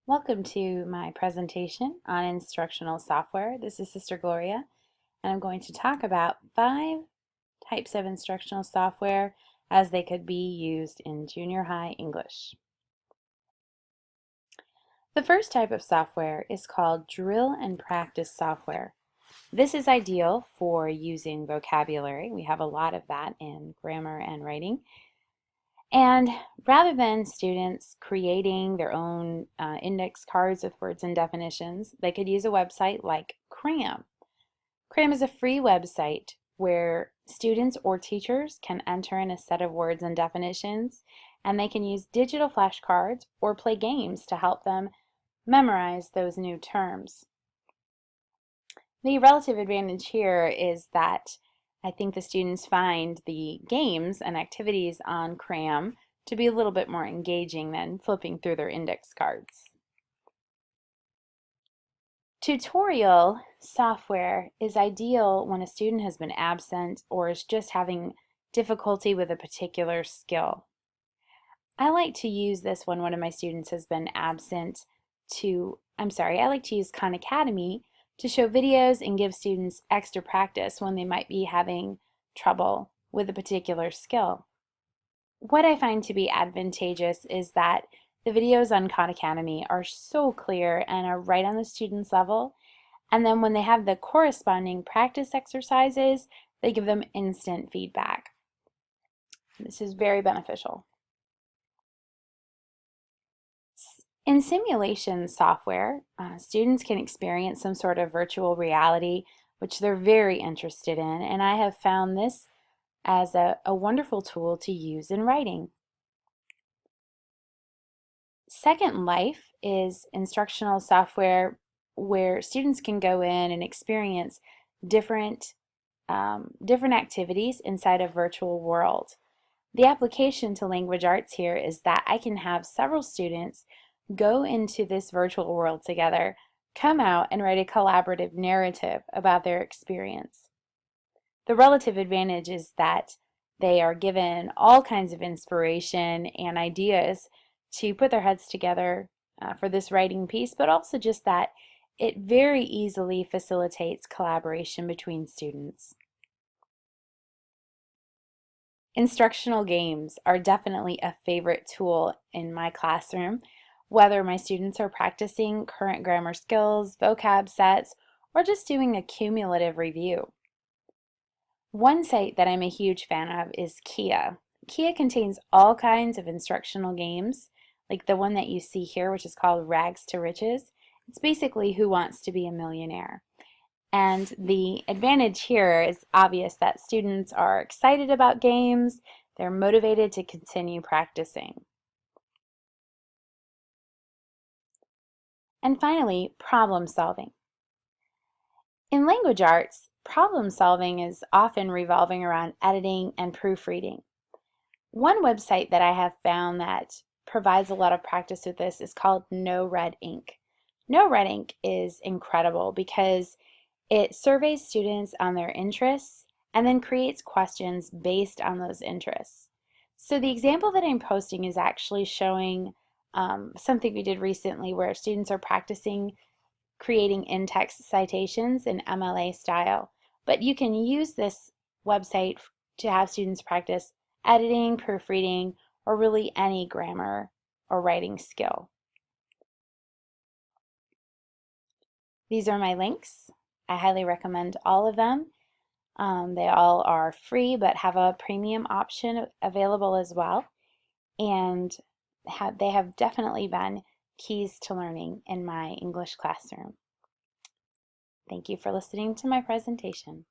Welcome to my presentation on instructional software. This is Sister Gloria, and I'm going to talk about 5 types of instructional software as they could be used in junior high English. The first type of software is called drill and practice software. This is ideal for using vocabulary. We have a lot of that in grammar and writing. And rather than students creating their own index cards with words and definitions, they could use a website like Cram. Cram is a free website where students or teachers can enter in a set of words and definitions, and they can use digital flashcards or play games to help them memorize those new terms. The relative advantage here is that I think the students find the games and activities on Cram to be a little bit more engaging than flipping through their index cards. Tutorial software is ideal when a student has been absent or is just having difficulty with a particular skill. I like to use this when one of my students has been absent I like to use Khan Academy to show videos and give students extra practice when they might be having trouble with a particular skill. What I find to be advantageous is that the videos on Khan Academy are so clear and are right on the student's level, and then when they have the corresponding practice exercises, they give them instant feedback. This is very beneficial. In simulation software, students can experience some sort of virtual reality, which they're very interested in, and I have found this as a wonderful tool to use in writing. Second Life is instructional software where students can go in and experience different activities inside a virtual world. The application to language arts here is that I can have several students go into this virtual world together, come out and write a collaborative narrative about their experience. The relative advantage is that they are given all kinds of inspiration and ideas to put their heads together for this writing piece, but also just that it very easily facilitates collaboration between students. Instructional games are definitely a favorite tool in my classroom, whether my students are practicing current grammar skills, vocab sets, or just doing a cumulative review. One site that I'm a huge fan of is Kia. Kia contains all kinds of instructional games, like the one that you see here, which is called Rags to Riches. It's basically Who Wants to Be a Millionaire? And the advantage here is obvious that students are excited about games, they're motivated to continue practicing. And finally, problem solving. In language arts, problem solving is often revolving around editing and proofreading. One website that I have found that provides a lot of practice with this is called No Red Ink. No Red Ink is incredible because it surveys students on their interests and then creates questions based on those interests. So the example that I'm posting is actually showing something we did recently where students are practicing creating in-text citations in MLA style. But you can use this website to have students practice editing, proofreading, or really any grammar or writing skill. These are my links. I highly recommend all of them. They all are free but have a premium option available as well. And they have definitely been keys to learning in my English classroom. Thank you for listening to my presentation.